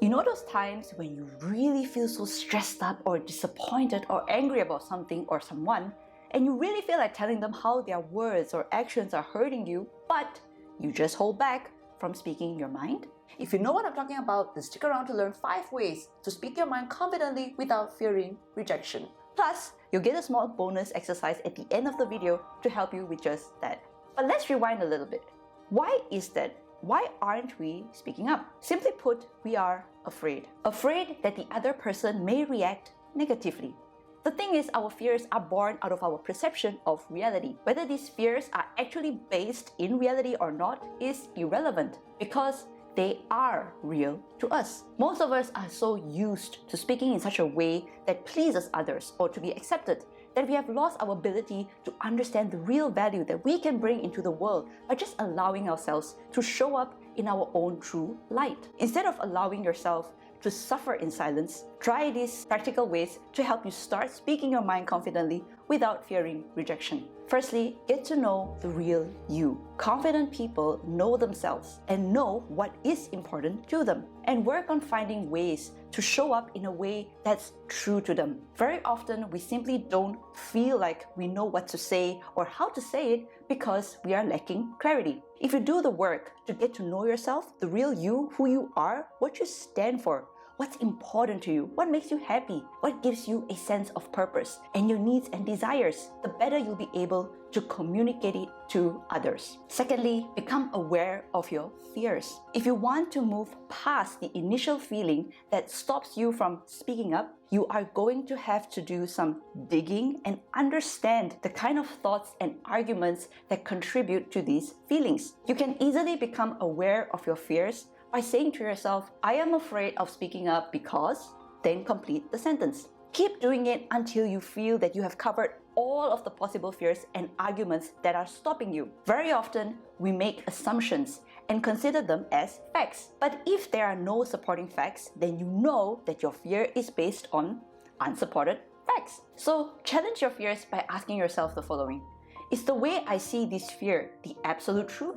You know those times when you really feel so stressed up or disappointed or angry about something or someone, and you really feel like telling them how their words or actions are hurting you, but you just hold back from speaking your mind? If you know what I'm talking about, then stick around to learn 5 ways to speak your mind confidently without fearing rejection. Plus, you'll get a small bonus exercise at the end of the video to help you with just that. But let's rewind a little bit. Why is that? Why aren't we speaking up? Simply put, we are afraid. Afraid that the other person may react negatively. The thing is, our fears are born out of our perception of reality. Whether these fears are actually based in reality or not is irrelevant because they are real to us. Most of us are so used to speaking in such a way that pleases others or to be accepted that we have lost our ability to understand the real value that we can bring into the world by just allowing ourselves to show up in our own true light. Instead of allowing yourself to suffer in silence, try these practical ways to help you start speaking your mind confidently without fearing rejection. Firstly, get to know the real you. Confident people know themselves and know what is important to them, and work on finding ways to show up in a way that's true to them. Very often, we simply don't feel like we know what to say or how to say it because we are lacking clarity. If you do the work to get to know yourself, the real you, who you are, what you stand for, what's important to you, what makes you happy, what gives you a sense of purpose, and your needs and desires, the better you'll be able to communicate it to others. Secondly, become aware of your fears. If you want to move past the initial feeling that stops you from speaking up, you are going to have to do some digging and understand the kind of thoughts and arguments that contribute to these feelings. You can easily become aware of your fears by saying to yourself, I am afraid of speaking up because, then complete the sentence. Keep doing it until you feel that you have covered all of the possible fears and arguments that are stopping you. Very often, we make assumptions and consider them as facts. But if there are no supporting facts, then you know that your fear is based on unsupported facts. So challenge your fears by asking yourself the following. Is the way I see this fear the absolute truth?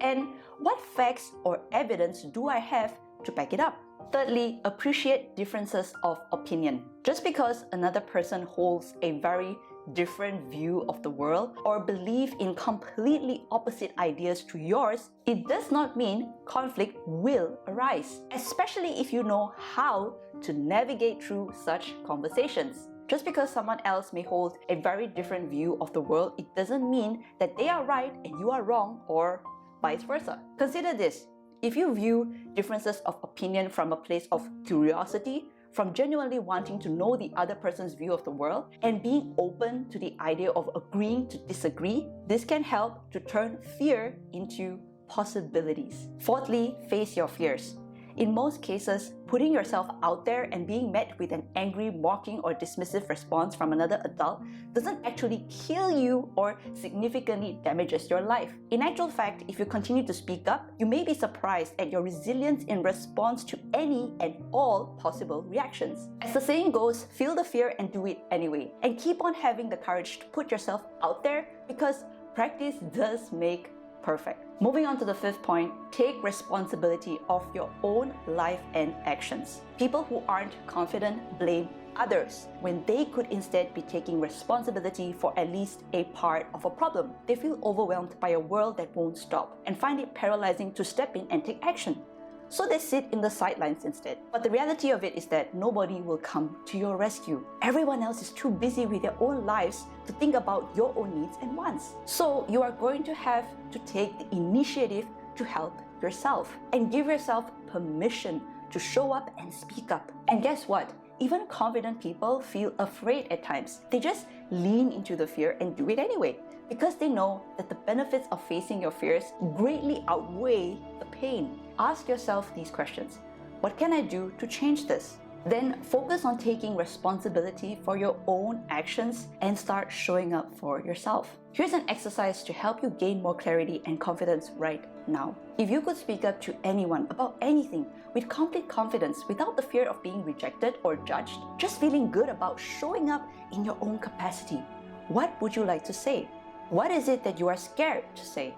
And what facts or evidence do I have to back it up? Thirdly, appreciate differences of opinion. Just because another person holds a very different view of the world or believe in completely opposite ideas to yours, it does not mean conflict will arise, especially if you know how to navigate through such conversations. Just because someone else may hold a very different view of the world, it doesn't mean that they are right and you are wrong, or vice versa. Consider this. If you view differences of opinion from a place of curiosity, from genuinely wanting to know the other person's view of the world, and being open to the idea of agreeing to disagree, this can help to turn fear into possibilities. Fourthly, face your fears. In most cases, putting yourself out there and being met with an angry, mocking, or dismissive response from another adult doesn't actually kill you or significantly damages your life. In actual fact, if you continue to speak up, you may be surprised at your resilience in response to any and all possible reactions. As the saying goes, feel the fear and do it anyway. And keep on having the courage to put yourself out there because practice does make perfect. Moving on to the fifth point, take responsibility of your own life and actions. People who aren't confident blame others when they could instead be taking responsibility for at least a part of a problem. They feel overwhelmed by a world that won't stop and find it paralyzing to step in and take action. So they sit in the sidelines instead. But the reality of it is that nobody will come to your rescue. Everyone else is too busy with their own lives to think about your own needs and wants. So you are going to have to take the initiative to help yourself and give yourself permission to show up and speak up. And guess what? Even confident people feel afraid at times. They just lean into the fear and do it anyway because they know that the benefits of facing your fears greatly outweigh the pain. Ask yourself these questions. What can I do to change this? Then focus on taking responsibility for your own actions and start showing up for yourself. Here's an exercise to help you gain more clarity and confidence right now. If you could speak up to anyone about anything with complete confidence without the fear of being rejected or judged, just feeling good about showing up in your own capacity, what would you like to say? What is it that you are scared to say?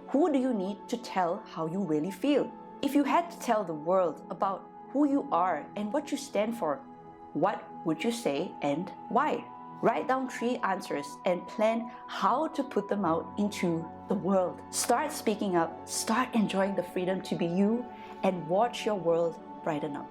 Who do you need to tell how you really feel? If you had to tell the world about who you are and what you stand for, what would you say and why? Write down 3 answers and plan how to put them out into the world. Start speaking up, start enjoying the freedom to be you, and watch your world brighten up.